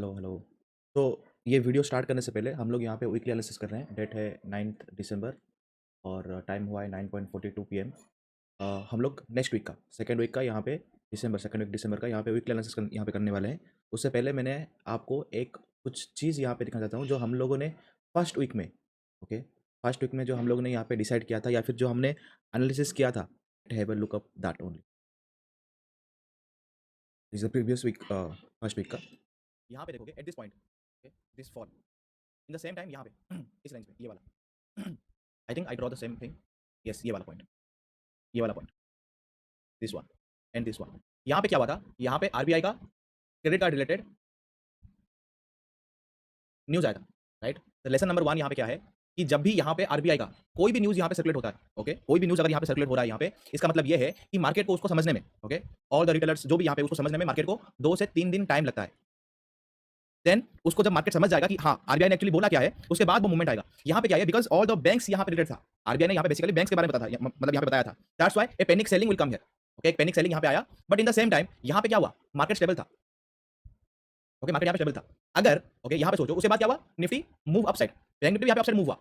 Hello, hello. तो ये video start करने से पहले हम लोग यहाँ पे वीकली एनालिसिस कर रहे हैं। डेट है 9th दिसंबर और टाइम हुआ है 9:42 पीएम। हम लोग नेक्स्ट वीक का सेकंड वीक का यहाँ पे सेकंड वीक दिसंबर का यहाँ पे वीकली एनालिसिस यहाँ पे करने वाले हैं। उससे पहले मैंने आपको एक कुछ चीज़ यहाँ पे दिखाना चाहता हूँ जो हम लोगों ने फर्स्ट वीक में, ओके, फर्स्ट वीक में जो हम लोगों ने यहाँ पे डिसाइड किया था या फिर जो हमने एनालिसिस किया था, have a look up that only is the previous week, first week का। यहाँ पे देखोगे at this point, okay, this fall in the same time यहाँ पे इस रेंज में ये वाला I think I draw the same thing. Yes, ये वाला पॉइंट, ये वाला point, this one and this one. यहाँ पे क्या हुआ था? यहाँ पे आरबीआई का क्रेडिट कार्ड रिलेटेड न्यूज आया था, राइट? तो लेसन नंबर 1 यहाँ पे क्या है कि जब भी यहाँ पे आरबीआई का कोई भी न्यूज यहाँ पे सर्कुलेट होता है, ओके, कोई भी न्यूज अगर यहाँ पे सर्कुलेट हो रहा है यहाँ पे, इसका मतलब ये है कि मार्केट को उसको समझने में, ओके, ऑल द रिटेलर्स जो भी यहाँ पे उसको समझने में मार्केट को 2 से 3 दिन टाइम लगता है। देन उसको जब मार्केट समझ जाएगा कि हाँ आरबीआई ने एक्चुअली बोला क्या है, उसके बाद वो मूवमेंट आएगा। यहाँ पे क्या है, बिकॉज ऑल द बैंक्स यहाँ पे रिलेटेड था, आरबीआई ने यहाँ पे बेसिकली बैंक्स के बारे में बताया था, मतलब यहाँ पे बताया था। That's why A panic selling will come here, okay, एक पैनिक सेलिंग यहाँ पे आया। But in the same time यहाँ पे क्या हुआ, मार्केट स्टेबल था, ओके, मार्केट यहाँ पे स्टेबल था। अगर ओके यहाँ पे सोचो उसके बाद क्या हुआ, Nifty move upside, bank Nifty यहाँ पे अपसाइड मूव हुआ।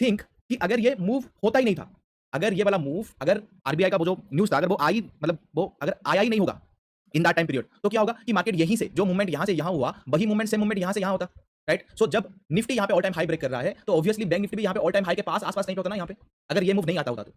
थिंक कि अगर ये मूव होता ही नहीं था, अगर ये वाला मूव, अगर आरबीआई का वो जो न्यूज था अगर वो आई, मतलब वो अगर आया ही नहीं होगा इन दैट टाइम पीरियड, तो क्या होगा कि मार्केट यहीं से जो मूवमेंट यहाँ से यहाँ हुआ, वही मूवमेंट सेम मूवमेंट यहाँ से यहाँ होता, राइट? सो जब निफ्टी यहाँ पे ऑल टाइम हाई ब्रेक कर रहा है तो ऑब्वियसली बैंक निफ्टी भी यहाँ पे ऑल टाइम हाई के पास आसपास नहीं होता ना यहाँ पे, अगर ये मूव नहीं आता होता तो,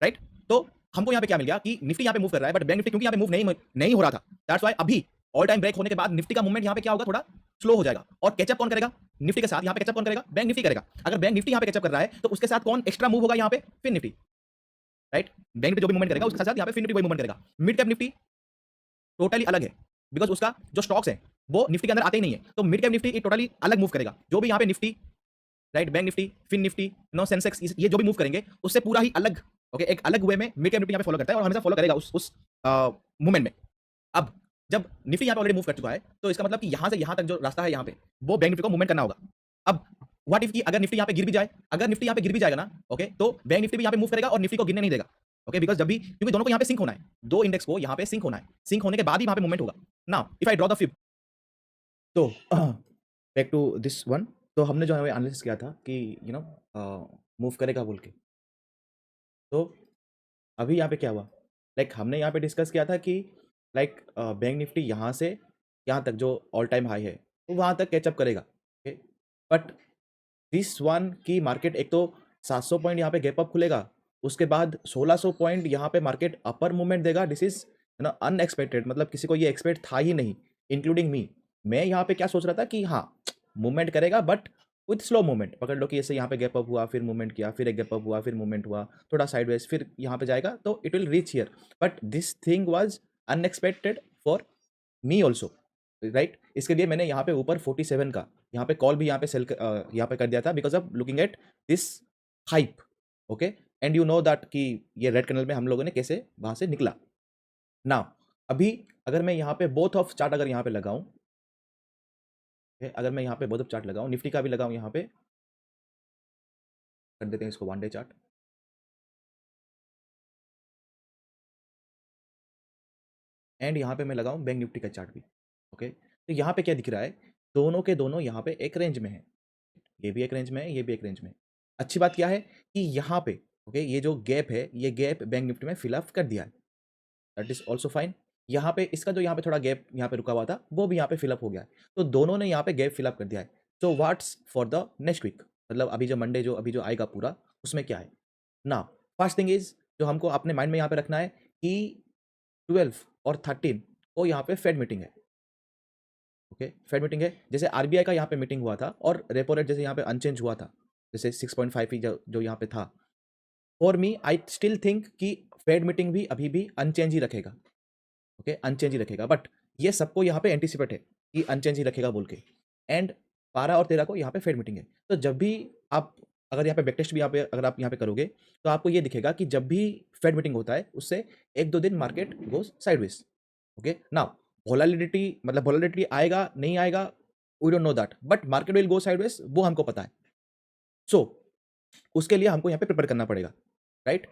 राइट? तो हमको यहाँ पे क्या मिल गया कि निफ्टी यहाँ पे मूव कर रहा है बट बैंक निफ्टी क्योंकि यहाँ पे मूव नहीं हो रहा था, दैट्स व्हाई अभी ऑल टाइम ब्रेक होने के बाद निफ्टी का मूवमेंट यहाँ पे क्या होगा, थोड़ा स्लो हो जाएगा। और कैचअप कौन करेगा? निफ्टी के साथ यहाँ पे कैचअप कौन करेगा? बैंक निफ्टी करेगा। अगर बैंक निफ्टी यहाँ पे कैचअप कर रहा है तो उसके साथ कौन एक्स्ट्रा मूव होगा यहाँ पे? फिर निफ्टी, राइट? बैंक निफ्टी जो भी मूवमेंट करेगा उसके साथ यहाँ पे फिर निफ्टी वही मूवमेंट करेगा। मिड कैप निफ्टी टोटली अलग है, बिकॉज उसका जो स्टॉक्स है वो निफ्टी के अंदर आते ही नहीं है, तो मिड कैप निफ्टी टोटली अलग मूव करेगा। जो भी यहाँ पे Nifty, right, bank Nifty, fin Nifty, no Sensex, ये जो भी मूव करेंगे उससे पूरा ही अलग, ओके, एक अलग वे में मिड कैप निफ्टी यहाँ पे फॉलो करता है और हमेशा फॉलो करेगा उस मूवमेंट में। अब जब निफ्टी यहाँ पे ऑलरेडी मूव कर चुका है तो इसका मतलब कि यहाँ से यहाँ तक जो रास्ता है यहाँ पे वो बैंक निफ्टी को मूवमेंट करना होगा। अब व्हाट इफ की अगर निफ्टी यहाँ पे गिर भी जाए, अगर निफ्टी यहाँ पे गिर भी जाएगा ना, ओके, तो बैंक निफ्टी भी यहाँ पे मूव करेगा और निफ्टी को गिरने नहीं देगा, ओके, बिकॉज जब भी, क्योंकि दोनों को यहाँ पे सिंक होना है, दो इंडेक्स को यहाँ पे सिंक होना है, सिंक होने के बाद ही वहाँ पे मूवमेंट होगा। Now if I draw the fib, तो बैक टू दिस वन, तो हमने जो है एनालिसिस किया था कि मूव करेगा बोल के। तो अभी यहाँ पे क्या हुआ, लाइक हमने यहाँ पे डिस्कस किया था कि लाइक बैंक निफ्टी यहाँ से यहाँ तक जो ऑल टाइम हाई है तो वहाँ तक कैचअप करेगा, ओके, बट दिस वन की मार्केट एक तो 700 पॉइंट यहाँ पे गैप अप खुलेगा, उसके बाद 1600 पॉइंट यहाँ पे मार्केट अपर मूवमेंट देगा। दिस इज अनएक्सपेक्टेड, मतलब किसी को ये एक्सपेक्ट था ही नहीं, इंक्लूडिंग मी। मैं यहाँ पे क्या सोच रहा था कि हाँ मूवमेंट करेगा बट विथ स्लो मूवमेंट, पकड़ लो कि ऐसे यहाँ पे गैप अप हुआ, फिर मूवमेंट किया, फिर एक गैप अप हुआ, फिर मूवमेंट हुआ, थोड़ा साइडवेज, फिर यहाँ पे जाएगा तो it will reach here. But this thing was unexpected for me also, right? इसके लिए मैंने यहाँ पे ऊपर 47 का यहाँ पे कॉल भी यहाँ पे यहाँ पे कर दिया था because of looking at this hype, okay, and you know that कि ये रेड कैंडल में हम लोगों ने कैसे वहाँ से निकला। नाउ अभी अगर मैं यहाँ पे बोथ ऑफ चार्ट अगर यहाँ पे लगाऊं, अगर मैं यहाँ पे बोथ ऑफ चार्ट लगाऊं, निफ्टी का भी लगाऊं, यहाँ पे कर देते हैं इसको 1 डे चार्ट। एंड यहाँ पे मैं लगाऊं बैंक निफ्टी का चार्ट भी, ओके, तो यहाँ पे क्या दिख रहा है, दोनों के दोनों यहाँ पे एक रेंज में है, ये भी एक रेंज में है, ये भी एक रेंज में है। अच्छी बात क्या है कि यहाँ पे, ओके, ये जो गैप है ये गैप बैंक निफ्टी में फिलअप कर दिया है, दैट इज ऑल्सो फाइन। यहाँ पे इसका जो यहाँ पे थोड़ा गैप यहाँ पे रुका हुआ था वो भी यहाँ पे फिलअप हो गया है, तो दोनों ने यहाँ पे गैप फिलअप कर दिया है। So what's for the next week, मतलब अभी जो मंडे जो अभी जो आएगा पूरा, उसमें क्या है ना। फर्स्ट थिंग इज जो हमको अपने माइंड में यहाँ पे रखना है कि 12 और 13 को यहाँ पे फेड मीटिंग है, ओके, फेड मीटिंग है। जैसे आरबीआई का यहाँ पे मीटिंग हुआ था और रेपो रेट जैसे यहाँ पे अनचेंज हुआ था, जैसे 6.5 ही जो यहाँ पे था, for me I still think कि फेड मीटिंग भी अभी भी अनचेंज ही रखेगा, ओके, अनचेंज ही रखेगा। बट ये सबको यहाँ पे एंटिसिपेट है कि अनचेंज ही रखेगा बोल के। एंड 12 और 13 को यहाँ पे फेड मीटिंग है, तो जब भी आप अगर यहाँ पे बैक टेस्ट भी यहाँ पे अगर आप यहाँ पे करोगे तो आपको ये दिखेगा कि जब भी फेड मीटिंग होता है उससे 1-2 दिन market goes sideways, okay. Now volatility, मतलब वोलेटिलिटी आएगा नहीं आएगा, we don't know that, but market will go sideways, वो हमको पता है। सो उसके लिए हमको यहाँ पे प्रिपेयर करना पड़ेगा, राइट?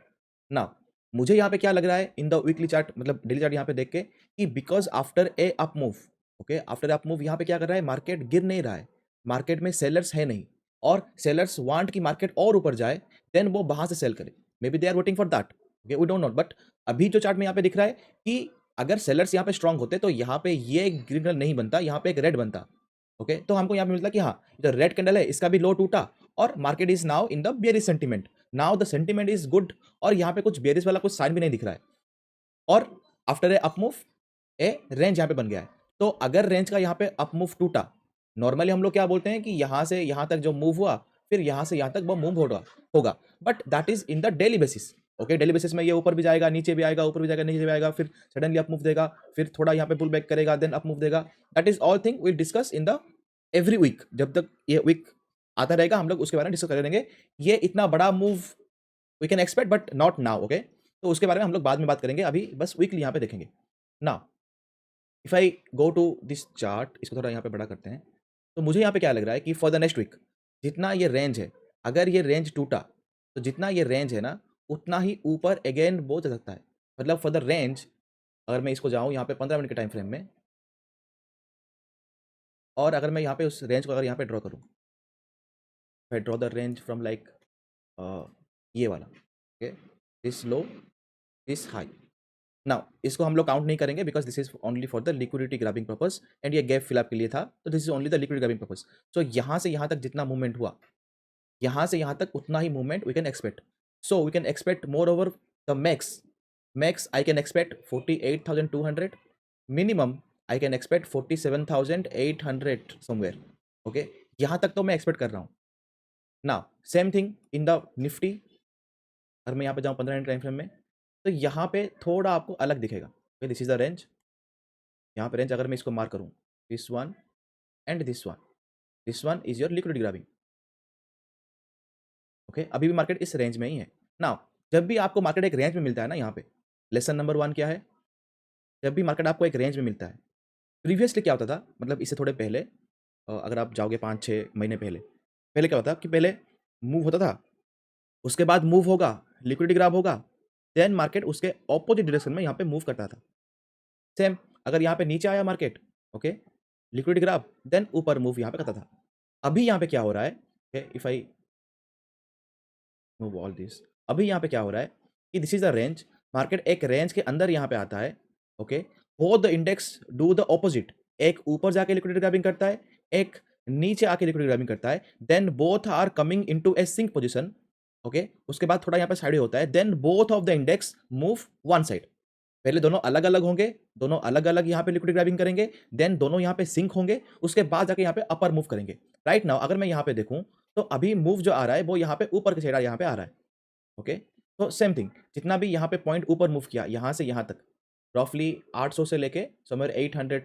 नाउ मुझे यहाँ पे क्या लग रहा है इन द वीकली चार्ट, मतलब डेली चार्ट यहाँ पे देख के, कि because after a up move, okay, after up move यहाँ पे क्या कर रहा है, मार्केट गिर नहीं रहा है, मार्केट में सेलर्स है नहीं, और सेलर्स वांट कि मार्केट और ऊपर जाए, देन वो वहां से सेल करे, may be they are waiting for that, okay, we don't know, but अभी जो चार्ट में यहाँ पे दिख रहा है कि अगर सेलर्स यहाँ पे स्ट्रांग होते तो यहाँ पे ये ग्रीन कलर नहीं बनता, यहाँ पे एक रेड बनता, ओके, तो हमको यहाँ पे मिलता कि हाँ जो रेड कैंडल है इसका भी लो टूटा, और market is now in the bearish sentiment, now the sentiment is good, और यहाँ पे कुछ बेयरिश वाला कुछ साइन भी नहीं दिख रहा है, और after a up move A range यहाँ पे बन गया है। तो अगर रेंज का यहाँ पे अप मूव टूटा, नॉर्मली हम लोग क्या बोलते हैं कि यहाँ से यहाँ तक जो मूव हुआ, फिर यहाँ से यहाँ तक वो मूव होगा, but that is in the daily basis, okay, daily basis में ये ऊपर भी जाएगा, नीचे भी आएगा, ऊपर भी जाएगा, नीचे भी आएगा, फिर सडनली अप मूव देगा, फिर थोड़ा यहाँ पे पुल बैक करेगा, देन अप मूव देगा, that is all thing we discuss in the every week, जब तक ये वीक आता रहेगा हम लोग उसके बारे में डिस्कस करेंगे, ये इतना बड़ा move we can expect but not now, okay, तो उसके बारे में हम लोग बाद में बात करेंगे, अभी बस वीकली यहाँ पे देखेंगे। Now if I go to this chart, इसको थोड़ा यहाँ पे बड़ा करते हैं, तो मुझे यहाँ पे क्या लग रहा है कि फॉर द नेक्स्ट वीक जितना ये रेंज है, अगर ये रेंज टूटा तो जितना ये रेंज है ना उतना ही ऊपर अगेन वो जा सकता है, मतलब फॉर द रेंज, अगर मैं इसको जाऊँ यहाँ पे 15 मिनट के टाइम फ्रेम में, और अगर मैं यहाँ पे उस रेंज को अगर यहाँ पे ड्रॉ करूँ, I draw the range from like ये वाला, okay, this low, this high, now इसको हम लोग काउंट नहीं करेंगे because this is only for the liquidity grabbing purpose, and ये गैप फिलअप के लिए था, तो this is only the liquidity grabbing purpose. So यहाँ से यहाँ तक जितना मूवमेंट हुआ, यहाँ से यहाँ तक उतना ही movement we can expect, so we can expect more over the max I can expect 48,200, minimum I can expect 47,800 somewhere, okay, यहाँ तक तो मैं एक्सपेक्ट कर रहा हूँ। Now same thing in the Nifty, अगर मैं यहाँ पे जाऊँ 15 मिनट टाइम फ्रेम में, तो यहाँ पे थोड़ा आपको अलग दिखेगा, okay, this is the range, यहाँ पे रेंज अगर मैं इसको मार्क करूँ, this one and this one is your liquidity grabbing, okay, अभी भी मार्केट इस रेंज में ही है। नाउ जब भी आपको मार्केट एक रेंज में मिलता है ना, यहाँ पे लेसन नंबर 1 क्या है, जब भी मार्केट आपको एक रेंज में मिलता है, प्रीवियसली क्या होता था, मतलब इससे थोड़े पहले, अगर आप जाओगे 5-6 महीने पहले, पहले क्या होता कि पहले मूव होता था, उसके बाद मूव होगा, लिक्विडिटी ग्रैब होगा, देन मार्केट उसके ऑपोजिट डायरेक्शन में यहाँ पे मूव करता था। सेम अगर यहाँ पे नीचे आया market, okay, liquidity grab, then ऊपर मूव यहाँ पे करता था। अभी यहाँ पे क्या हो रहा है, if I move all this, अभी यहाँ पे क्या हो रहा है कि this is the range, market एक रेंज के अंदर यहाँ पे आता है, okay, both the index do the opposite, एक ऊपर जाके लिक्विडिटी ग्रैबिंग करता है, एक नीचे आके लिक्विडिटी ग्रैबिंग करता है, then both are coming into a sync position, okay, उसके बाद थोड़ा यहाँ पे साइड होता है, then both of the index move one side, पहले दोनों अलग अलग होंगे, दोनों अलग अलग यहाँ पे लिक्विडिटी ग्रैबिंग करेंगे, देन दोनों यहाँ पे सिंक होंगे, उसके बाद जाके यहाँ पे अपर मूव करेंगे। राइट नाउ अगर मैं यहाँ पे देखूं तो अभी मूव जो आ रहा है वो यहाँ पे ऊपर के साइड यहाँ पे आ रहा है, ओके, तो सेम थिंग जितना भी यहाँ पे पॉइंट ऊपर मूव किया यहाँ से यहाँ तक, रफली 800 से लेके समवेयर 800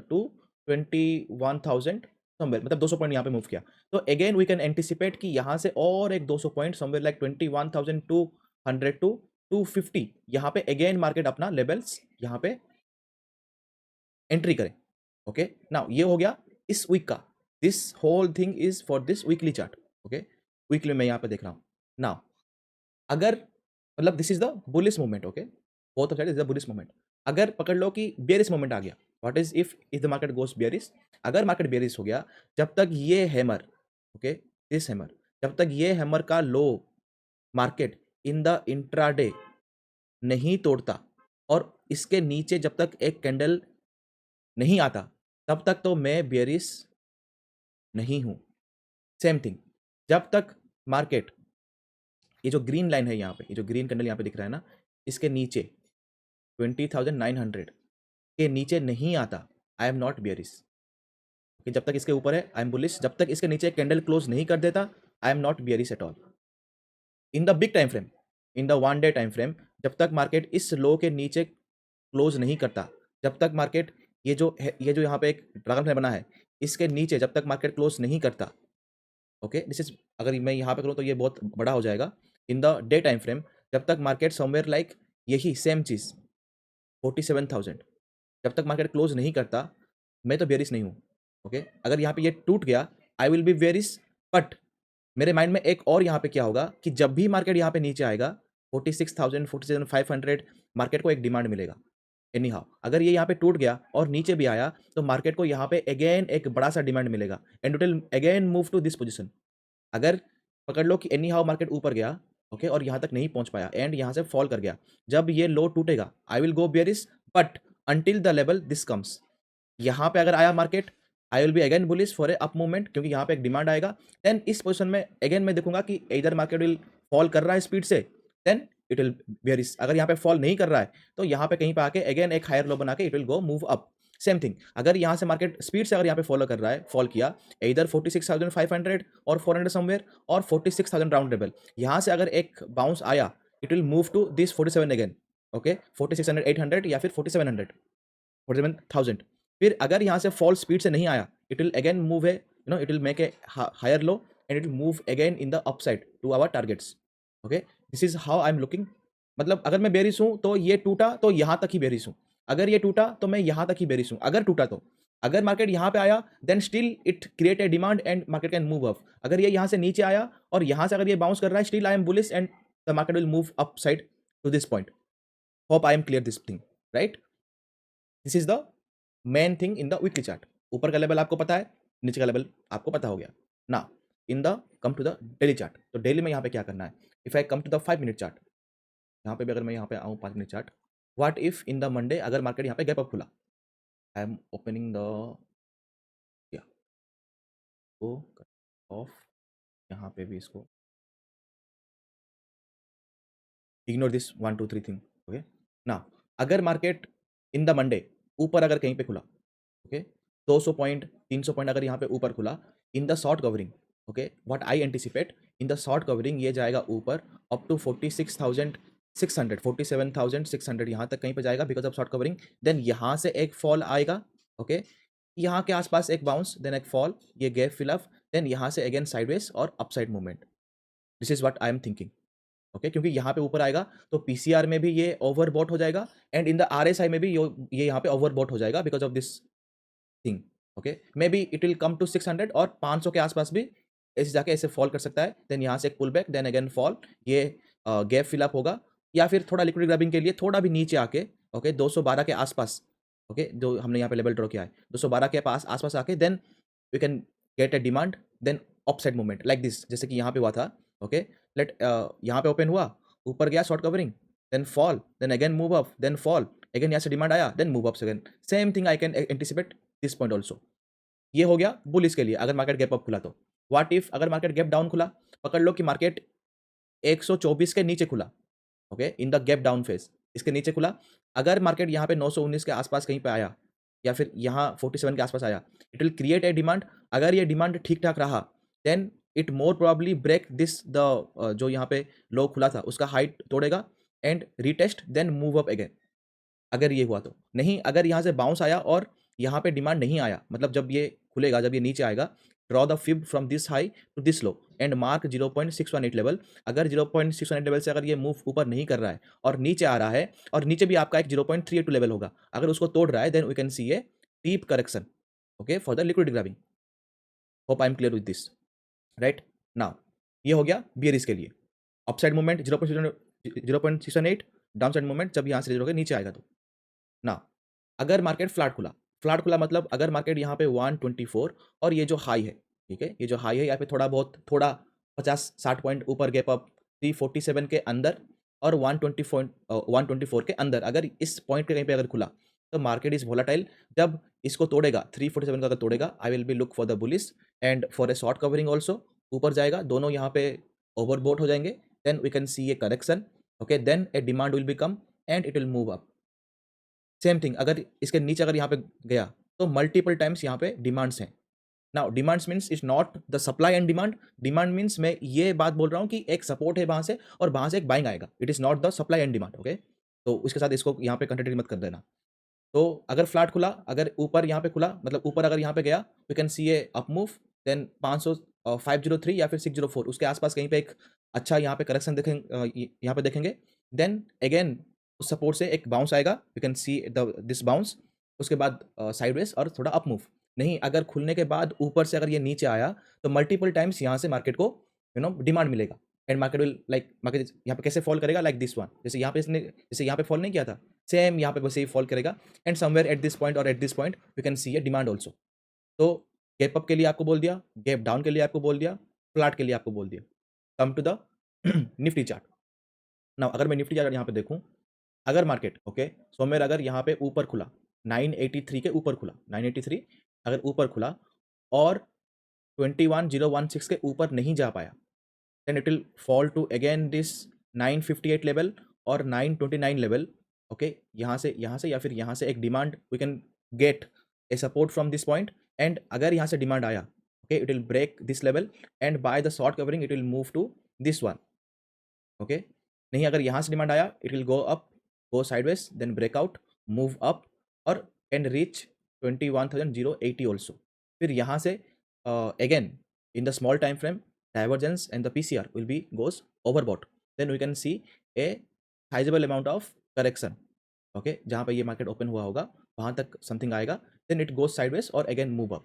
टू 21,000 समवेयर, मतलब 200 पॉइंट यहाँ पे मूव किया, तो अगेन वी कैन एंटिसिपेट कि यहाँ से और एक 200 पॉइंट समवेयर लाइक 21,200 टू 250 यहाँ पे अगेन मार्केट अपना लेवल्स यहाँ पे एंट्री करें, ओके, नाउ ये हो गया इस वीक का, this whole thing is for this weekly chart, okay, weekly मैं यहाँ पे देख रहा हूँ। नाउ अगर मतलब this is the bullish movement, okay, both of side is the bullish movement, अगर पकड़ लो कि बेरिश मूवमेंट आ गया, what is if the market goes bearish, अगर मार्केट बेरिश हो गया, जब तक ये हैमर, ओके, दिस हैमर, जब तक ये हैमर का लो मार्केट इन द इंट्राडे नहीं तोड़ता और इसके नीचे जब तक एक कैंडल नहीं आता, तब तक तो मैं बेरिश नहीं हूं। सेम थिंग जब तक मार्केट, ये जो ग्रीन लाइन है यहाँ पे, ये जो ग्रीन कैंडल यहाँ पे दिख रहा है ना, इसके नीचे 20,900 के नीचे नहीं आता, आई एम नॉट बेरिश, कि जब तक इसके ऊपर है आई एम बुलिश, जब तक इसके नीचे कैंडल क्लोज नहीं कर देता आई am not bearish at all. In the big time frame, in the 1 day time frame, जब तक मार्केट इस लो के नीचे क्लोज नहीं करता, जब तक मार्केट ये जो यहाँ पे एक ड्रैगन फ्लाई बना है इसके नीचे जब तक मार्केट क्लोज नहीं करता, ओके, दिस इज, अगर मैं यहाँ पे करूँ तो ये बहुत बड़ा हो जाएगा। In the day time frame जब तक मार्केट समवेयर लाइक यही सेम चीज 47,000 जब तक मार्केट क्लोज नहीं करता, मैं तो बेरिश नहीं हूँ, ओके, अगर यहाँ पे ये टूट गया आई विल बी बेरिश, बट मेरे माइंड में एक और यहाँ पे क्या होगा कि जब भी मार्केट यहाँ पे नीचे आएगा 46,000 47,500 मार्केट को एक डिमांड मिलेगा, एनी हाउ अगर ये यहाँ पे टूट गया और नीचे भी आया तो मार्केट को यहाँ पे अगेन एक बड़ा सा डिमांड मिलेगा and it will again move to this position. अगर पकड़ लो कि एनी हाउ मार्केट ऊपर गया, ओके, और यहाँ तक नहीं पहुंच पाया एंड यहाँ से फॉल कर गया, जब ये लो टूटेगा आई will go bearish, but until the level this comes, यहाँ पे अगर आया market I will be again bullish for a up movement, क्योंकि यहाँ पे एक डिमांड आएगा। देन इस पोजीशन में अगेन मैं देखूंगा कि इधर मार्केट विल फॉल कर रहा है स्पीड से, देन इट विल बेयरिश। अगर यहाँ पे फॉल नहीं कर रहा है तो यहाँ पे कहीं पे आके अगेन एक हायर लो बना के it will go move up. Same thing अगर यहाँ से मार्केट स्पीड से अगर यहाँ पे फॉलो कर रहा है, फॉल किया इधर 46,500 और 400 समवेयर और 46,000 राउंड टेबल, यहाँ से अगर एक बाउंस आया it will move to this 47 again, okay, 4600 या फिर 4700 47,000। फिर अगर यहाँ से फॉल स्पीड से नहीं आया it will again move it will make a higher low and it will move again in the upside to our targets. Okay, this is how I am looking. मतलब अगर मैं बेरिश हूँ तो ये टूटा तो यहाँ तक ही बेरिश हूँ, अगर ये टूटा तो मैं यहाँ तक ही बेरिश हूँ, अगर टूटा तो। अगर मार्केट यहाँ पे आया then still it create a demand and market can move up. अगर ये यहाँ से नीचे आया और यहाँ से अगर ये बाउंस कर रहा है still I am bullish and the market will move up side to this point. Hope I am clear this thing, right? This is the main thing in the weekly chart. ऊपर का level आपको पता है, नीचे का level आपको पता हो गया ना। In the come to the daily chart, तो डेली में यहाँ पे क्या करना है? If I come to the 5 minute chart, यहाँ पे भी अगर मैं यहाँ पे आऊँ 5 minute chart, what if in the Monday अगर मार्केट यहाँ पे गैप अप खुला, I am opening the off, यहाँ पे भी इसको इग्नोर दिस 1 2 3 थिंग, ओके ना। अगर मार्केट इन द मंडे ऊपर अगर कहीं पे खुला, ओके, 200 पॉइंट 300 पॉइंट अगर यहाँ पे ऊपर खुला in the short covering, okay, what I anticipate in the short covering ये जाएगा ऊपर अप टू 46,600 47,600 यहाँ तक कहीं पे जाएगा because of short covering. Then यहाँ से एक फॉल आएगा, ओके, यहाँ के आसपास एक बाउंस देन एक फॉल, ये गैप फिलअप, देन यहाँ से अगेन साइडवेज और upside movement. This is what I am thinking, okay, क्योंकि यहाँ पे ऊपर आएगा तो पीसीआर में भी ये ओवरबॉट हो जाएगा एंड इन द आरएसआई में भी ये यहाँ पे ओवरबॉट हो जाएगा because of this thing, okay. May be it will come to 600 और 500 के आसपास भी ऐसे जाके ऐसे फॉल कर सकता है। देन यहाँ से एक pull back then again fall, ये गैप फिलअप होगा या फिर थोड़ा लिक्विड ग्रैबिंग के लिए थोड़ा भी नीचे आके, ओके, 212 के आसपास, ओके, जो हमने यहाँ पे लेवल ड्रॉ किया है 212 के पास आसपास आके then we can get a demand then upside movement like this, जैसे कि यहाँ पे हुआ था, ओके। लेट यहाँ पे ओपन हुआ, ऊपर गया short covering, then fall, then again move up, then fall again, यहाँ से डिमांड आया then move up again. Same thing I can anticipate this point also. ये हो गया बुलिश के लिए अगर मार्केट गैप अप खुला तो। व्हाट इफ अगर मार्केट गैप डाउन खुला, पकड़ लो कि मार्केट 124 के नीचे खुला, okay, in the gap down phase, इसके नीचे खुला, अगर मार्केट यहाँ पे 919 के आसपास कहीं पे आया या फिर यहाँ 47 के आसपास आया it will create a demand. अगर ये डिमांड ठीक ठाक रहा then it more probably break this the जो यहाँ पे लो खुला था उसका हाइट तोड़ेगा and retest then move up again. अगर ये हुआ तो नहीं, अगर यहाँ से बाउंस आया और यहाँ पे डिमांड नहीं आया, मतलब जब ये खुलेगा, जब ये नीचे आएगा, draw the fib from this high to this low and mark 0.618 level. अगर 0.618 लेवल से अगर ये मूव ऊपर नहीं कर रहा है और नीचे आ रहा है और नीचे भी आपका एक 0.382 लेवल होगा, अगर उसको तोड़ रहा है then we can see a deep correction, okay, for the liquid grabbing. Hope I am clear with this, right? Now ये हो गया बियरिश के लिए। Upside movement 0.618, down side movement जब यहाँ से नीचे नीचे आएगा तो ना। अगर मार्केट फ्लैट खुला मतलब अगर मार्केट यहाँ पे 124 और ये जो हाई है, ठीक है, ये जो हाई है यहाँ पे थोड़ा 50-60 पॉइंट ऊपर गैप अप 347 के अंदर और 124 के अंदर, अगर इस पॉइंट के कहीं पे अगर खुला तो मार्केट इज वोलाटाइल। जब इसको तोड़ेगा 347 का अगर तोड़ेगा I will be look for the bullish and for a short covering also. ऊपर जाएगा, दोनों यहाँ पे ओवरबोट हो जाएंगे, then we can see a correction, okay, then a demand will be come and it will move up. Same thing अगर इसके नीचे अगर यहाँ पे गया तो मल्टीपल टाइम्स यहाँ पे डिमांड्स हैं। Now demands means is not the supply and demand. Demand means मैं ये बात बोल रहा हूँ कि एक सपोर्ट है वहाँ से और वहाँ से एक बाइंग आएगा, it is not the supply and demand, okay. तो उसके साथ इसको यहाँ पे कंट्राडिक्ट मत कर देना। तो अगर फ्लैट खुला, अगर ऊपर यहाँ पे खुला मतलब ऊपर अगर यहाँ पे गया we can see a up move, then 503 या फिर 604 उसके आसपास कहीं पे एक अच्छा यहाँ पे करेक्शन देखेंगे, यहाँ पे देखेंगे, देन अगेन उस सपोर्ट से एक बाउंस आएगा, we can see this bounce, उसके बाद साइडवेज और थोड़ा अप मूव। नहीं, अगर खुलने के बाद ऊपर से अगर ये नीचे आया तो मल्टीपल टाइम्स यहाँ से मार्केट को डिमांड मिलेगा, and market will like market यहाँ पे कैसे फॉल करेगा, लाइक दिस वन, जैसे यहाँ पे इसने जैसे यहाँ पे फॉल नहीं किया था, सेम यहाँ पे वैसे ही फॉल करेगा। And somewhere at this point और at this point you can see a demand also. तो गैप अप के लिए आपको बोल दिया, गैप डाउन के लिए आपको बोल दिया, फ्लैट के लिए आपको बोल दिया। Come to the Nifty chart. Now अगर मैं निफ्टी चार्ट यहाँ पे देखूँ, अगर मार्केट ओके सोमवार अगर यहाँ पे ऊपर खुला 983 के ऊपर खुला, 983 अगर ऊपर खुला और 21016 के ऊपर नहीं जा पाया, then it will fall to again this 958 level और 929 level। ओके यहाँ से या फिर यहाँ से एक demand we can get a support from this point. And अगर यहाँ से डिमांड आया, okay it will break this level and by the short covering it will move to this one. Okay नहीं, अगर यहाँ से डिमांड आया it will go up, go sideways, then breakout, move up और एंड रीच 21,080 ऑल्सो। फिर यहाँ से again in the small time frame divergence and the PCR will be goes overbought, then we can see a sizable amount of correction। okay जहाँ पे ये market open हुआ होगा वहाँ तक समथिंग आएगा, then it goes sideways और again move up।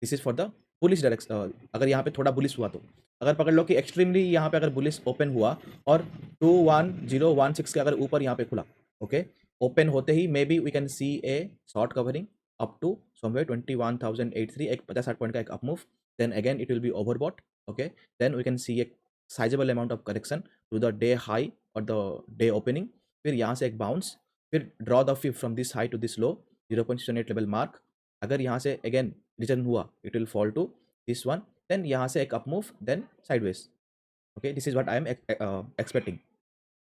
this is for the bullish direction। अगर यहाँ पे थोड़ा बुलिश हुआ तो अगर पकड़ लो कि एक्सट्रीमली यहाँ पे अगर बुलिश ओपन हुआ और 21016 के अगर ऊपर यहाँ पे खुला, ओके ओपन होते ही may be we can see a short covering up to somewhere 21,083, एक 50-60 पॉइंट का एक up move, then again it will be overbought। okay then we can see a sizable amount of correction to the day high or the day opening। फिर यहाँ से एक bounce, फिर draw the fib from this high to this low 0.68 level mark. अगर यहाँ से again return हुआ it will fall to this one, then यहाँ से एक up move, then sideways. Okay this is what I am expecting.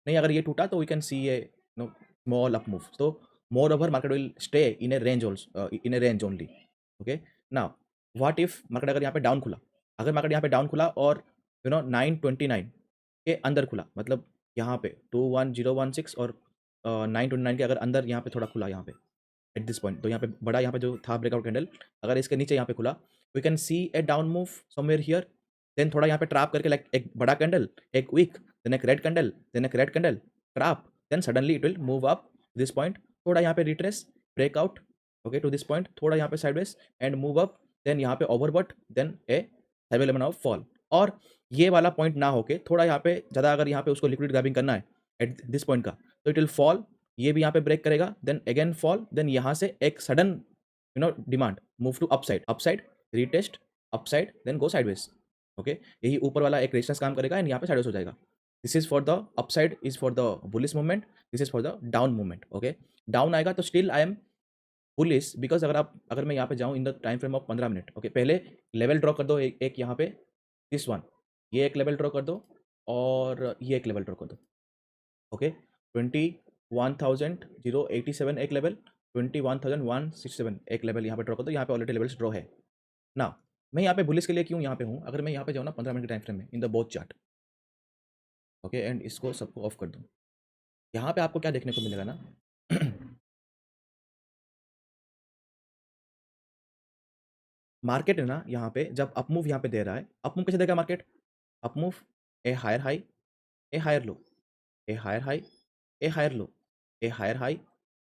नहीं अगर ये टूटा तो we can see a no small up move. तो more over market will stay in a range also, in a range only. Okay now what if market अगर यहाँ पे down खुला, अगर मार्केट यहाँ पे डाउन खुला और 929 के अंदर खुला, मतलब यहाँ पे 21016 और 929 के अगर अंदर यहाँ पे थोड़ा खुला यहाँ पे एट दिस पॉइंट, तो यहाँ पे बड़ा यहाँ पे जो था ब्रेकआउट कैंडल अगर इसके नीचे यहाँ पे खुला we can see a down move somewhere here, then थोड़ा यहाँ पे ट्रैप करके लाइक एक बड़ा कैंडल, एक वीक, देन एक रेड कैंडल, देन एक red candle, trap, then suddenly it will move up this point, थोड़ा यहाँ पे retrace, breakout okay to this point, थोड़ा यहाँ पे sideways and move up, then यहाँ पे overbought, then a cycle of fall. और ये वाला पॉइंट ना होके थोड़ा यहाँ पे ज़्यादा अगर यहाँ पे उसको लिक्विड ग्रैबिंग करना है एट दिस पॉइंट का, तो इट विल फॉल, ये भी यहाँ पे ब्रेक करेगा, देन अगेन फॉल, देन यहाँ से एक sudden demand move to upside, upside retest, upside, then go sideways. Okay यही ऊपर वाला एक रेजिस्टेंस काम करेगा एंड यहाँ पे साइडवेज हो जाएगा। This is for the upside, is for the bullish movement, this is for the down movement. Okay down आएगा तो still I am bullish, because अगर मैं यहाँ पे जाऊँ in the time frame of 15 minute, okay पहले लेवल ड्रॉ कर दो एक यहाँ पे दिस वन, ये एक लेवल ड्रॉ कर दो और ये एक लेवल ड्रॉ कर दो। ओके 21,087 एक लेवल, 21,167 एक लेवल यहाँ पे ड्रॉ कर दो। यहाँ पे ऑलरेडी लेवल्स ड्रॉ है ना। मैं यहाँ पे बुलिश के लिए क्यों यहाँ पे हूँ, अगर मैं यहाँ पे जाऊँ ना 15 मिनट के टाइम फ्रेम में in the both chart, okay and इसको सबको ऑफ कर दूँ, यहाँ पे आपको क्या देखने को मिलेगा ना मार्केट है ना यहाँ पे जब अपमूव यहाँ पे दे रहा है, अपमूव कैसे देगा market, upmove a higher high, a higher low, a higher high, a higher low, a higher high,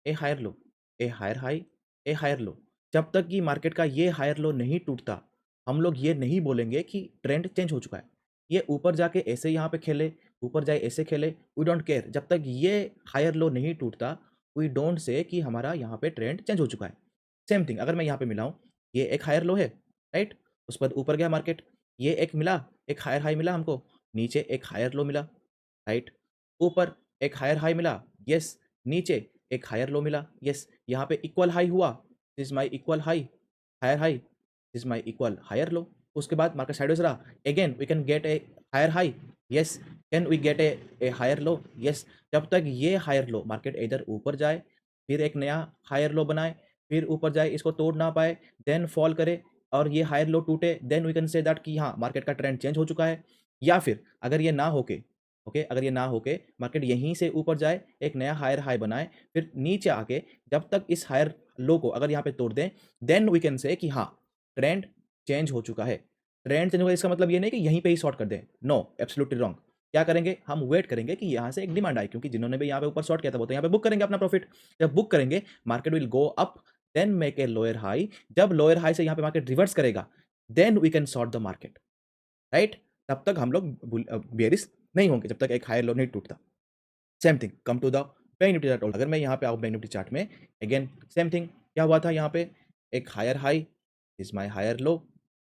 a higher low, a higher high, a higher low. जब तक कि मार्केट का ये हायर लो नहीं टूटता हम लोग ये नहीं बोलेंगे कि ट्रेंड चेंज हो चुका है। ये ऊपर जाके ऐसे यहाँ पे खेले, ऊपर जाए ऐसे खेले, वी डोंट केयर। जब तक ये हायर लो नहीं टूटता वी डोंट से कि हमारा यहाँ पे ट्रेंड चेंज हो चुका है। सेम थिंग अगर मैं यहाँ पे मिलाऊँ, ये एक हायर लो है राइट, उस पर ऊपर गया मार्केट, ये एक मिला, एक हायर हाई मिला हमको, नीचे एक हायर लो मिला राइट, ऊपर एक हायर हाई मिला, यस, नीचे एक हायर लो मिला, यस, यहाँ पे इक्वल हाई हुआ, this is my equal high, higher high, this is my equal higher low. उसके बाद मार्केट साइडवेज रहा, again we can get a higher high, yes, can we get a higher low, yes. जब तक ये higher लो market इधर ऊपर जाए, फिर एक नया हायर लो बनाए, फिर ऊपर जाए, इसको तोड़ ना पाए, देन फॉल करे और ये हायर लो टूटे, then we can say that कि हाँ मार्केट का ट्रेंड चेंज हो चुका है। या फिर अगर ये ना होके, ओके अगर ये ना होके मार्केट यहीं से ऊपर जाए, एक नया हायर हाई बनाए, फिर नीचे आके जब तक इस हायर लो को अगर यहाँ पे तोड़ दें, देन वी कैन से कि हाँ ट्रेंड चेंज हो चुका है। ट्रेंड चेंज होगा इसका मतलब ये नहीं कि यहीं पे ही शॉर्ट कर दें, नो, एब्सोल्युटली रॉन्ग। क्या करेंगे, हम वेट करेंगे कि यहाँ से एक डिमांड आए, क्योंकि जिन्होंने भी यहाँ पे ऊपर शॉर्ट किया था वो तो यहाँ पे बुक करेंगे अपना प्रॉफिट। जब बुक करेंगे market will go up, then make a lower high, जब लोअर हाई से यहाँ पे मार्केट रिवर्स करेगा then we can short the market right. तब तक हम लोग बेयरिश नहीं होंगे, जब तक एक हायर लो नहीं टूटता। Same thing come to the bank Nifty chart. अगर मैं यहाँ पे आऊँ बैंक निफ्टी चार्ट में, अगेन सेम थिंग क्या हुआ था यहाँ पे, एक higher high is my higher low,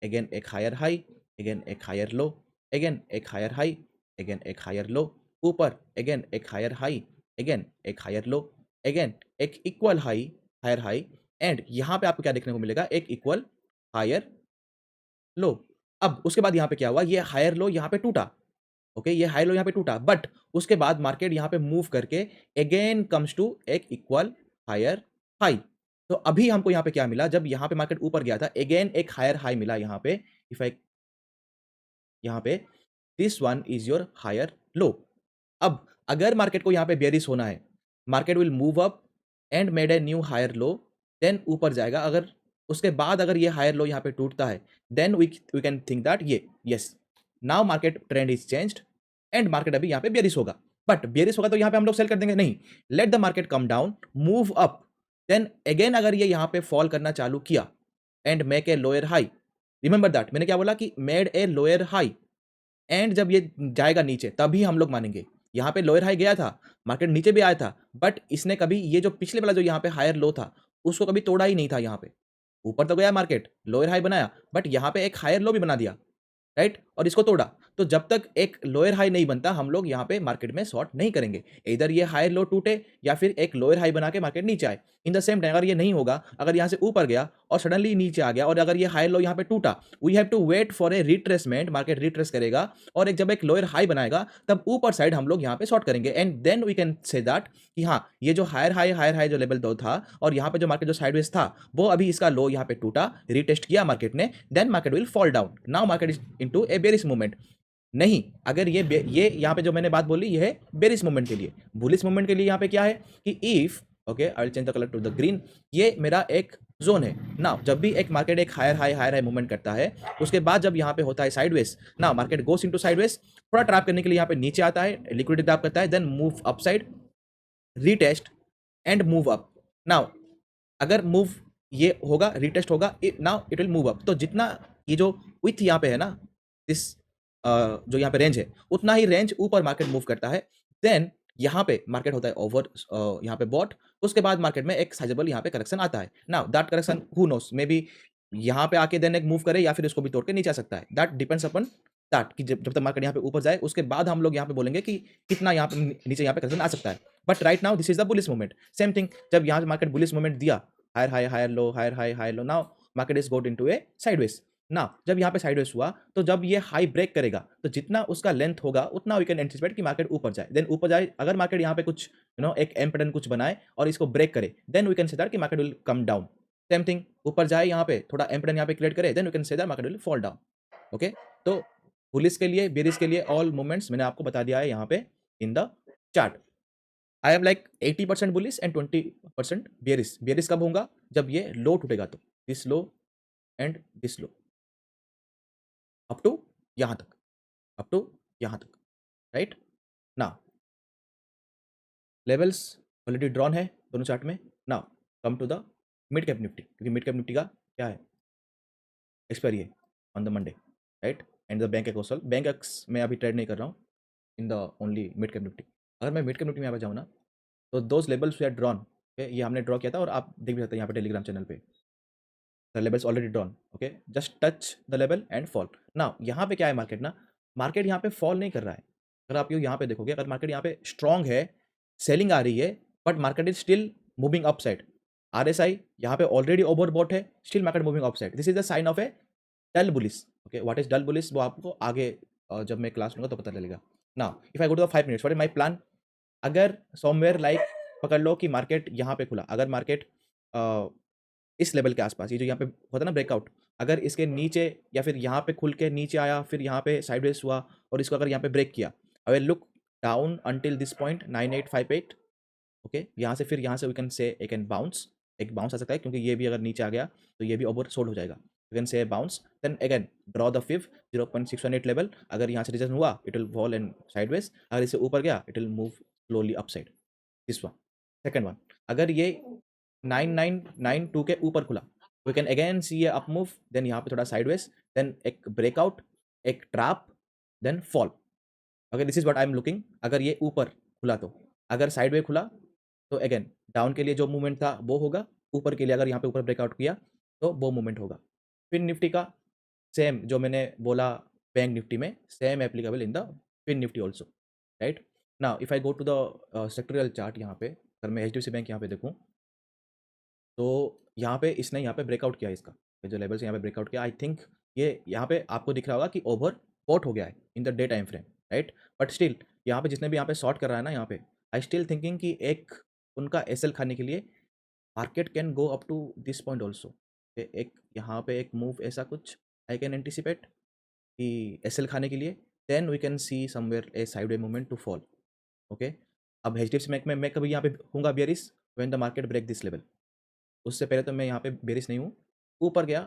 again एक हायर हाई, अगेन एक हायर लो, अगेन एक हायर हाई, अगेन एक हायर लो, ऊपर अगेन एक हायर हाई, अगेन एक हायर लो, अगेन एक equal high, higher high, and यहाँ पे आपको क्या देखने को मिलेगा, एक इक्वल हायर लो। अब उसके बाद यहाँ पे क्या हुआ, ये हायर लो यहाँ पे टूटा, ओके ये हाई लो यहाँ पे टूटा, बट उसके बाद मार्केट यहाँ पे मूव करके अगेन कम्स टू एक इक्वल हायर हाई। तो अभी हमको यहाँ पे क्या मिला, जब यहाँ पे मार्केट ऊपर गया था अगेन एक हायर हाई मिला यहाँ पे, इफ आई यहाँ पे this one is your higher low. अब अगर मार्केट को यहाँ पे बेयरिश होना है, market will move up and made a new higher low, then ऊपर जाएगा। अगर उसके बाद अगर ये हायर लो यहाँ पे टूटता है, then we can think that ये yes now market trend is changed and market अभी यहाँ पे बेयरिश होगा। बट बेयरिश होगा तो यहाँ पे हम लोग सेल कर देंगे, नहीं, let the market come down, move up, then again अगर ये यहाँ पे फॉल करना चालू किया and make a lower high, remember that मैंने क्या बोला कि made a lower high, and जब ये जाएगा नीचे तभी हम लोग मानेंगे। यहाँ पे लोअर हाई गया था, मार्केट नीचे भी आया था, बट इसने कभी ये जो पिछले वाला जो यहाँ पे हायर लो था उसको कभी तोड़ा ही नहीं था। यहाँ पे ऊपर तो गया मार्केट, लोअर हाई बनाया, बट यहाँ पे एक हायर लो भी बना दिया, राइट, और इसको तोड़ा। तो जब तक एक लोअर हाई नहीं बनता हम लोग यहाँ पे मार्केट में शॉर्ट नहीं करेंगे। इधर ये हायर लो टूटे या फिर एक लोअर हाई बना के मार्केट नीचे आए। इन द सेम टाइम अगर ये नहीं होगा, अगर यहाँ से ऊपर गया और सडनली नीचे आ गया और अगर ये हायर लो यहाँ पे टूटा, we have to wait for a retracement, market retrace करेगा और जब एक लोअर हाई बनाएगा तब ऊपर साइड हम लोग यहाँ पे शॉर्ट करेंगे, and then we can say that कि हाँ ये जो हायर हाई जो लेवल दो था और यहाँ पे जो मार्केट जो साइडवेज था वो अभी इसका लो यहाँ पे टूटा, रिटेस्ट किया मार्केट ने, then market will fall down, now market is into a bearish movement. नहीं, अगर ये यहाँ पे जो मैंने बात बोली ये है बेरिश मूवमेंट के लिए। बुलिश मूवमेंट के लिए यहाँ पे क्या है कि if okay I will change the colour to the green, ये मेरा एक जोन है ना। जब भी एक मार्केट एक हायर हाई मूवमेंट करता है उसके बाद जब यहाँ पे होता है साइडवेज, ना मार्केट गोस इनटू साइडवेज, थोड़ा ट्रैप करने के लिए यहाँ पे नीचे आता है, लिक्विडिटी ट्रैप करता है, then move upside, retest and move up. Now अगर मूव ये होगा, रीटेस्ट होगा, now it will move up. तो जितना ये जो विथ यहाँ पे है ना, इस जो यहाँ पे रेंज है उतना ही रेंज ऊपर मार्केट मूव करता है, देन यहाँ पे मार्केट होता है ओवर, यहाँ पे बॉट, उसके बाद मार्केट में एक साइजेबल यहाँ पे करेक्शन आता है। Now that correction who knows, may be यहाँ पे आके देन एक मूव करे या फिर इसको भी तोड़ के नीचे आ सकता है, दैट डिपेंड्स अपन दैट कि जब तक मार्केट यहाँ पे ऊपर जाए उसके बाद हम लोग यहाँ पे बोलेंगे कि कितना यहाँ पे नीचे यहाँ पे करेक्शन आ सकता है। But right now this is the bullish movement. Same thing जब यहाँ मार्केट बुलिश मूवमेंट दिया, higher high higher low, higher high higher low, now market is got into a sideways. ना जब यहाँ पे साइडवेज हुआ तो जब ये हाई ब्रेक करेगा तो जितना उसका लेंथ होगा उतना वी कैन एंटिसिपेट कि मार्केट ऊपर जाए, देन ऊपर जाए। अगर मार्केट यहाँ पे कुछ एक एम पैटर्न कुछ बनाए और इसको ब्रेक करे, then we can say that कि market will come down. Same thing ऊपर जाए यहाँ पे थोड़ा एम पैटर्न यहाँ पे क्रिएट करे, then we can say that market will fall down. Okay, तो बुलिश के लिए बेरिश के लिए ऑल मूवमेंट्स मैंने आपको बता दिया है यहाँ पे in the chart. I am like 80% bullish and 20% bearish. Bearish कब होगा, जब ये लो टूटेगा, तो this low and this low up to यहाँ तक, अप टू यहाँ तक, राइट ना। लेवल्स ऑलरेडी ड्रॉन है दोनों चार्ट में। Now come to the mid cap Nifty, क्योंकि मिड कैप निफ्टी का क्या है, एक्सपायरी है on the Monday, right, and the Bankex, Bankex में अभी ट्रेड नहीं कर रहा हूँ, in the only mid cap Nifty. अगर मैं मिड कैप निफ्टी में यहाँ पे जाऊँ ना, तो those levels we are drawn, ये हमने ड्रॉ किया था और आप देख भी सकते हैं यहाँ पे टेलीग्राम चैनल पे, the levels already drawn. Okay, just touch the level and fall. ना यहाँ पे क्या है, मार्केट ना, मार्केट यहाँ पे फॉल नहीं कर रहा है। अगर आप यहाँ पे देखोगे, अगर मार्केट यहाँ पे स्ट्रॉन्ग है, सेलिंग आ रही है, but market is still moving up side. RSI यहाँ पे ऑलरेडी ओवरबॉट है, still market moving up side, this is the sign of a dull bullish. Okay, what is dull bullish वो आपको आगे जब मैं क्लास लूंगा तो पता चलेगा। ना if I go to the 5 minutes, what is my plan. अगर समवेयर लाइक पकड़ लो कि मार्केट यहाँ पे खुला, अगर मार्केट इस लेवल के आसपास, ये जो यहाँ पे होता है ना ब्रेकआउट, अगर इसके नीचे या फिर यहाँ पे खुल के नीचे आया, फिर यहाँ पे साइडवेज हुआ और इसको अगर यहाँ पे ब्रेक किया, I will look down until this point 9858। Okay, यहाँ से फिर यहाँ से वी कैन से एक कैन बाउंस, एक बाउंस आ सकता है, क्योंकि ये भी अगर नीचे आ गया तो ये भी ओवर सोल्ड हो जाएगा। We can say bounce, then again draw the fifth 0.618 level. अगर यहाँ से रिजेक्शन हुआ it will fall and sideways, अगर इससे ऊपर गया it will move slowly upside, this one. Second one, अगर ये 9992 के ऊपर खुला, we can again see a up move, then यहाँ पे थोड़ा साइडवेज, देन एक ब्रेकआउट, एक trap, then fall. Okay, this is what I am looking. अगर ये ऊपर खुला तो, अगर साइडवे खुला तो अगेन डाउन के लिए जो मूवमेंट था वो होगा, ऊपर के लिए अगर यहाँ पे ऊपर ब्रेकआउट किया तो वो मूवमेंट होगा। फिन निफ्टी का सेम जो मैंने बोला बैंक निफ्टी में, same applicable in the fin Nifty also, right. Now if I go to the sectorial chart, यहाँ पे अगर मैं एच बैंक यहाँ पे देखूँ तो यहाँ पे इसने यहाँ पे ब्रेकआउट किया है, इसका ये जो लेवल से यहाँ पे ब्रेकआउट किया, आई थिंक ये यहाँ पे आपको दिख रहा होगा कि ओवर बॉट हो गया है in the day time frame, right. But still यहाँ पे जिसने भी यहाँ पे शॉर्ट कर रहा है ना, यहाँ पे आई स्टिल थिंकिंग कि एक उनका एसएल खाने के लिए market can go up to this point also. एक यहाँ पे एक मूव ऐसा कुछ आई कैन एंटिसिपेट कि एसएल खाने के लिए, then we can see somewhere a sideway movement to fall. Okay, अब एचडीएफसी बैंक में मैं कभी यहाँ पे होऊंगा bearish when the market break this level. उससे पहले तो मैं यहाँ पे बेरिश नहीं हूँ। ऊपर गया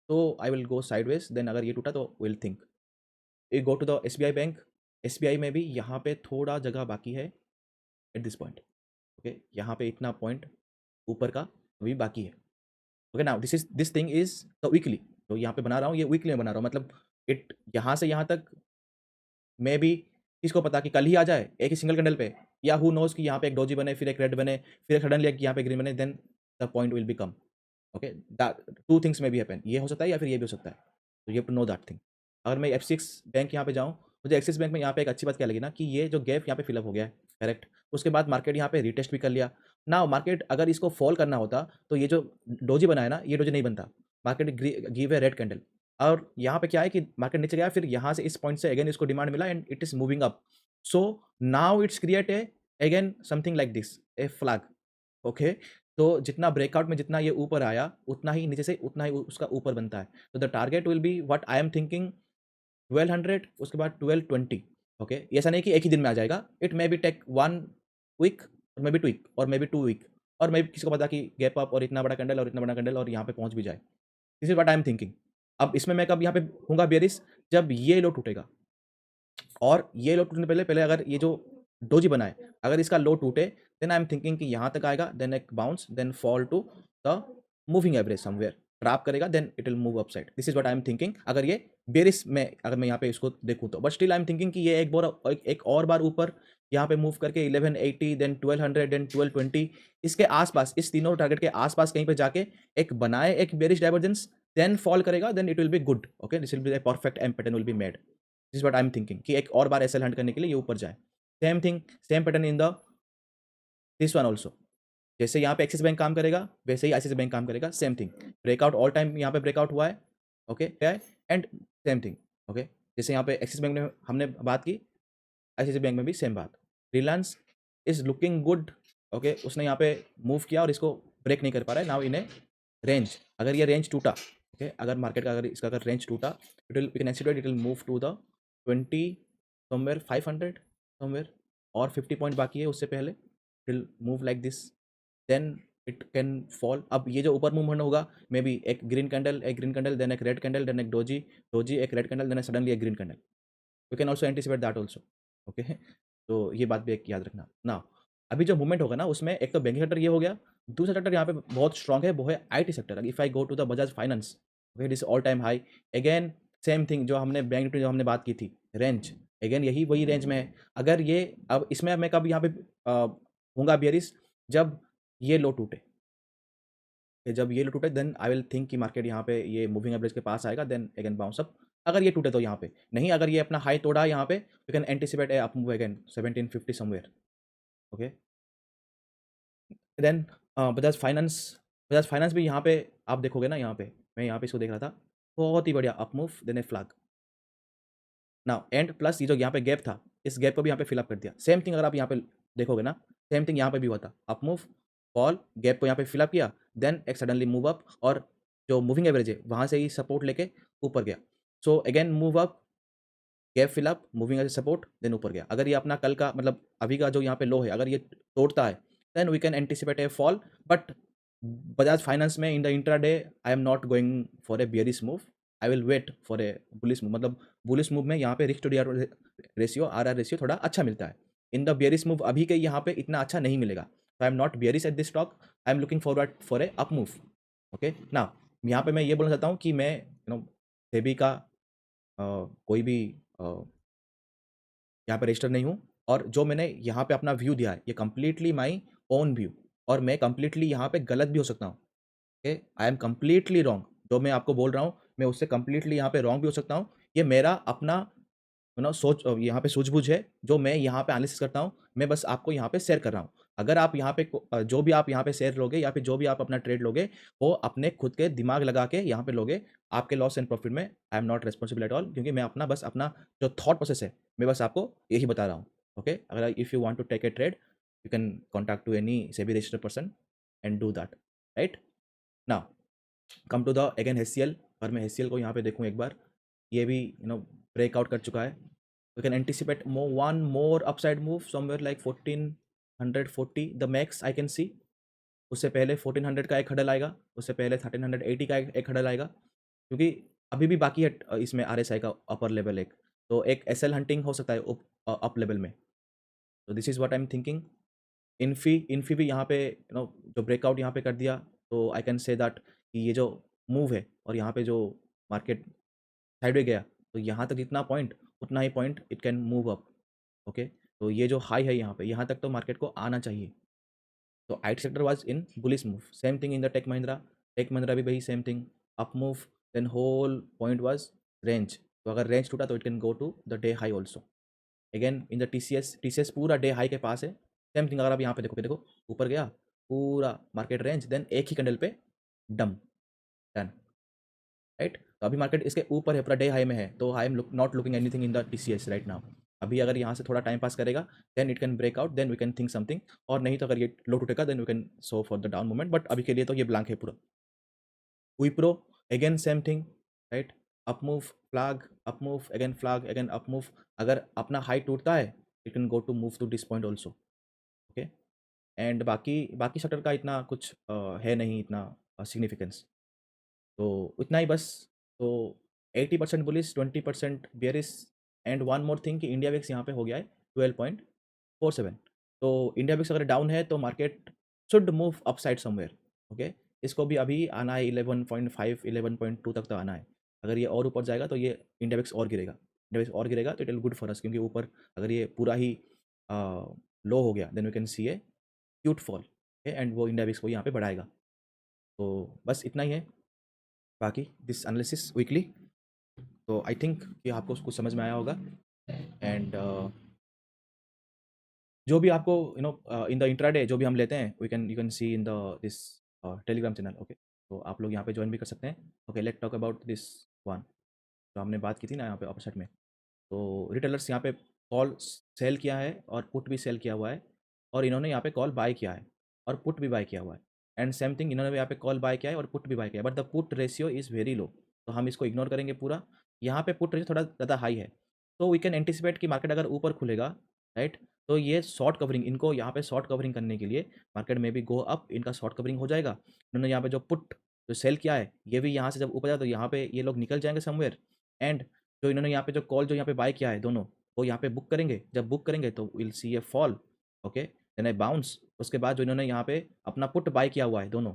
तो I will go sideways, then अगर ये टूटा तो will think we go to the SBI bank. SBI में भी यहाँ पे थोड़ा जगह बाकी है एट दिस पॉइंट। ओके, यहाँ पे इतना पॉइंट ऊपर का अभी बाकी है। Okay, now this thing is the weekly, तो यहाँ पे बना रहा हूँ, ये वीकली में बना रहा हूँ, मतलब इट यहाँ से यहाँ तक मे बी किसको पता कि कल ही आ जाए एक ही सिंगल कैंडल पे, या हु नोज कि यहाँ पे एक डोजी बने, फिर एक रेड बने, फिर सडनली एक यहाँ पे ग्रीन बने, then the point will be come. Okay, two things में भी हैपन, ये हो सकता है या फिर ये भी हो सकता है, तो you have to know that thing. अगर मैं एक्सिस बैंक यहाँ पे जाऊँ, मुझे एक्सिस बैंक में यहाँ पे एक अच्छी बात क्या लगी ना, कि ये जो गैप यहाँ पे फिलअप हो गया है, करेक्ट। उसके बाद मार्केट यहाँ पे रिटेस्ट भी कर लिया ना। मार्केट अगर इसको फॉल करना होता तो ये जो डोजी बना है ना, ये डोजी नहीं बनता, market give a red candle. और यहाँ पे क्या है कि मार्केट नीचे गया, फिर यहाँ से इस पॉइंट से अगेन इसको डिमांड मिला and it is moving up. So now it's create a again something like this, A flag. Okay, तो जितना ब्रेकआउट में जितना ये ऊपर आया, उतना ही नीचे से उतना ही उसका ऊपर बनता है। तो the target will be what I am thinking 1200, उसके बाद 1220। ओके, ऐसा नहीं कि एक ही दिन में आ जाएगा, it may be take 1 week और मे बी 2 वीक और मे बी 2 वीक, और मे बी किसी को पता कि गैप अप और इतना बड़ा कैंडल और इतना बड़ा कैंडल और यहाँ पे पहुंच भी जाए। This is what I am thinking. अब इसमें मैं कब यहाँ पे होऊंगा बेरिस, जब ये लो टूटेगा, और ये लो टूटने पहले पहले अगर ये जो डोजी बना है, अगर इसका लो टूटे, देन आई एम थिंकिंग कि यहाँ तक आएगा, देन एक bounce, then fall to the moving average somewhere, trap करेगा, then it will move upside. This is what I am thinking, अगर ये बेरिस में अगर मैं यहाँ पे इसको देखूँ तो। But still I am thinking कि ये एक और बार ऊपर यहाँ पे मूव करके 1180, देन 1200, देन 1220, इसके आसपास, इस तीनों टारगेट के आसपास कहीं पे जाके एक बनाए एक बेरिश डाइवर्जेंस, देन फॉल करेगा, then it will be good. Okay, this will be a perfect M pattern will be made. This what I am thinking कि एक और बार एसएल हंट करने के लिए ये ऊपर जाए। Same thing, same pattern in the this one also. जैसे यहाँ पे एक्सिस बैंक काम करेगा, वैसे ही आईसीआईसी बैंक काम करेगा। Same thing, breakout all time यहाँ पे ब्रेकआउट हुआ है। ओके, क्या है, एंड सेम थिंग। ओके, जैसे यहाँ पे एक्सिस बैंक में हमने बात की, आईसीआईसी बैंक में भी सेम बात। Reliance is looking good. Okay, उसने यहाँ पे मूव किया और इसको ब्रेक नहीं कर पा रहा है। नाउ इन ए रेंज, अगर ये रेंज टूटा, ओके, अगर मार्केट का अगर इसका अगर रेंज टूटा, it will, we can anticipate it will move to the 20 somewhere 500 somewhere, और 50 पॉइंट बाकी है उससे पहले, it will move like this, then it can fall. अब ये जो ऊपर मूवमेंट होगा, मे बी एक ग्रीन कैंडल, देन एक रेड कैंडल, देन एक डोजी, एक रेड कैंडल, देन सडनली एक green candle. We can also anticipate that also. Okay, तो ये बात भी एक याद रखना ना। अभी जो मूवमेंट होगा ना, उसमें एक तो बैंकिंग सेक्टर ये हो गया, दूसरा सेक्टर यहाँ पे बहुत स्ट्रॉन्ग है, वो है IT sector. If I go to the Bajaj finance, okay, this all time high, again same thing जो हमने बैंक निफ्टी जो हमने बात की थी, रेंज अगेन यही वही रेंज में है। अगर ये, अब इसमें मैं कब यहाँ पे होऊंगा बियरिश, जब ये लो टूटे, जब ये लो टूटे, देन आई विल थिंक कि मार्केट यहाँ पे ये मूविंग एवरेज के पास आएगा, देन अगेन बाउंस अप। अगर ये टूटे तो यहाँ पे नहीं, अगर ये अपना हाई तोड़ा यहाँ पे, you can anticipate a up move again 1750 somewhere. Okay, then Bajaj finance भी यहाँ पे आप देखोगे ना, यहाँ पे मैं यहाँ पे इसको देख रहा था, बहुत ही बढ़िया up move, then a flag now and plus ये जो यहाँ पे गैप था, इस गैप को भी यहाँ पे फिलअप कर दिया। सेम थिंग अगर आप यहाँ पे देखोगे ना, सेम थिंग यहाँ पे भी हुआ था, अप मूव, फॉल, गैप को यहाँ पे फिलअप किया, देन एक सडनली मूव अप, और जो मूविंग एवरेज है वहाँ से ही सपोर्ट लेके ऊपर गया। So again move up, gap fill up, moving average support, then ऊपर गया। अगर ये अपना कल का मतलब अभी का जो यहाँ पे लो है, अगर ये तोड़ता है, then we can anticipate a fall. But Bajaj Finance में in the intraday I am not going for a bearish move, I will wait for a bullish move. मतलब बुलिश मूव में यहाँ पे risk to DR ratio, R ratio थोड़ा अच्छा मिलता है। In the bearish move अभी के यहाँ पे इतना अच्छा नहीं मिलेगा, तो I am not bearish at this stock, I am looking forward for a up move. Okay, ना यहाँ पे मैं ये बोलना चाहता हूँ कि मैं सेबी का कोई भी यहाँ पे रजिस्टर नहीं हूँ, और जो मैंने यहाँ पे अपना व्यू दिया है ये कंप्लीटली माई ओन व्यू, और मैं कंप्लीटली यहाँ पे गलत भी हो सकता हूँ। Okay, I am completely wrong. जो मैं आपको बोल रहा हूँ मैं उससे कंप्लीटली यहाँ पे रॉन्ग भी हो सकता हूँ। ये मेरा अपना सोच यहाँ पे सूझबूझ है जो मैं यहाँ पे एनालिसिस करता हूँ। मैं बस आपको यहाँ पे शेयर कर रहा हूँ। अगर आप यहाँ पे जो भी आप यहाँ पे शेयर लोगे या फिर जो भी आप अपना ट्रेड लोगे वो अपने खुद के दिमाग लगा के यहाँ पे लोगे। आपके लॉस एंड प्रॉफिट में आई am not responsible at all, क्योंकि मैं अपना बस अपना जो थॉट प्रोसेस है मैं बस आपको यही बता रहा हूँ। ओके, अगर if you want to take a trade you can contact to any SEBI registered person and do that, right. Now come to the again HCL। अगर मैं HCL को यहाँ पे देखूँ एक बार, ये भी ब्रेकआउट कर चुका है। We can anticipate one more upside move somewhere like 1440 the max I can see. उससे पहले 1400 का एक हडल आएगा, उससे पहले 1380 का एक हडल आएगा, क्योंकि अभी भी बाकी है इसमें RSI का अपर लेवल एक, तो एक SL हंटिंग हो सकता है अप लेवल में। तो this is what I am thinking. Infy भी यहाँ पे जो ब्रेकआउट यहाँ पे कर दिया, तो आई कैन से दैट कि ये जो मूव है और यहाँ पे जो मार्केट साइडवे गया, तो यहाँ तक जितना पॉइंट उतना ही point it can move up. Okay, तो ये जो हाई है यहाँ पे, यहाँ तक तो मार्केट को आना चाहिए। तो IT sector was in bullish move, same thing in the tech Mahindra भी वही same thing, up move, then whole point was range. तो अगर रेंज टूटा तो it can go to the day high also. Again in the TCS पूरा day high के पास है। सेम थिंग अगर आप यहाँ पे देखोगे, देखो ऊपर गया पूरा मार्केट रेंज, देन एक ही कैंडल पे डम डन, राइट। तो अभी मार्केट इसके ऊपर है, पूरा डे हाई में है, तो I am not looking anything in the TCS right now. अभी अगर यहाँ से थोड़ा टाइम पास करेगा then it can break out, then we can think something, और नहीं तो अगर ये लो टूटेगा then we can so for the down movement, but अभी के लिए तो ये ब्लैंक है पूरा। Wipro again same thing, right, up move, flag, up move, again flag, again up move. अगर अपना हाई टूटता है it can go to move to this point also. Okay, and बाकी बाकी सेक्टर का इतना कुछ है नहीं, इतना सिग्निफिकेंस, तो इतना ही बस। तो 80% bullish, 20% bearish, and one more thing कि इंडिया विक्स यहाँ पे हो गया है 12.47। तो इंडिया विक्स अगर डाउन है तो market should move upside somewhere. Okay, इसको भी अभी आना है 11.5 11.2 तक तो आना है। अगर ये और ऊपर जाएगा तो ये इंडिया विक्स और गिरेगा, इंडिया विक्स और गिरेगा तो it will good for us, क्योंकि ऊपर अगर ये पूरा ही लो हो गया then we can see a cute fall, and वो इंडिया विक्स को यहाँ पे बढ़ाएगा। तो बस इतना ही है, बाकी दिस एनालिसिस वीकली। तो आई थिंक कि आपको कुछ समझ में आया होगा, एंड जो भी आपको इन द इंट्राडे जो भी हम लेते हैं you can C in the this Telegram channel. Okay, तो आप लोग यहाँ पे ज्वाइन भी कर सकते हैं। Okay, let talk about this one जो हमने बात की थी ना यहाँ पे ऑपोजिट में। तो रिटेलर्स यहाँ पे कॉल सेल किया है और पुट भी सेल किया हुआ है, और इन्होंने यहाँ पे कॉल बाय किया है और पुट भी बाय किया हुआ है, एंड सेम थिंग इन्होंने भी यहाँ पे कॉल बाय किया है और पुट भी बाय किया है, but the put ratio is very low, तो हम इसको इग्नोर करेंगे पूरा। यहाँ पे पुट रेशियो थोड़ा ज़्यादा हाई है, तो वी कैन एंटिसिपेट कि मार्केट अगर ऊपर खुलेगा, राइट, तो ये शॉर्ट कवरिंग, इनको यहाँ पे शॉर्ट कवरिंग करने के लिए मार्केट में भी गो अप, इनका शॉर्ट कवरिंग हो जाएगा। इन्होंने यहाँ पे जो पुट जो सेल किया है ये भी यहाँ से जब ऊपर जाए तो यहाँ पे ये लोग निकल जाएंगे समवेयर, एंड जो इन्होंने यहाँ पे जो कॉल जो यहाँ पे बाय किया है दोनों, वो यहाँ पे बुक करेंगे। जब बुक करेंगे तो will see a fall, okay, then a bounce. उसके बाद जो इन्होंने यहाँ पे अपना पुट बाय किया हुआ है दोनों,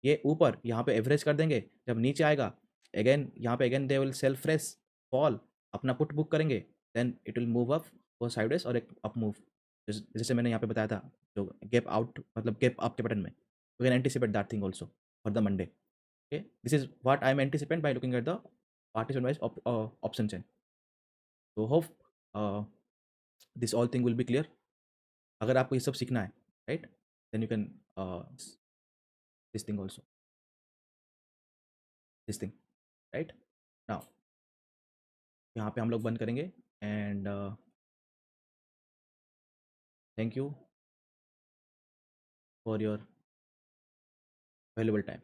ये ऊपर यहाँ पे एवरेज कर देंगे। जब नीचे आएगा अगेन यहाँ पे again they will sell fresh, fall, अपना पुट बुक करेंगे, then it will move up वो साइडवेज और एक अप मूव, जैसे मैंने यहाँ पे बताया था जो गैप आउट मतलब गैप अप के पैटर्न में। We can anticipate that thing also for the Monday. Okay, this is what I am anticipate by looking at the participant wise option chain. तो hope this all thing will be clear. अगर आपको ये सब सीखना है, right, then you can this thing also, this thing, right. Now यहाँ पे हम लोग बंद करेंगे, and thank you for your valuable time.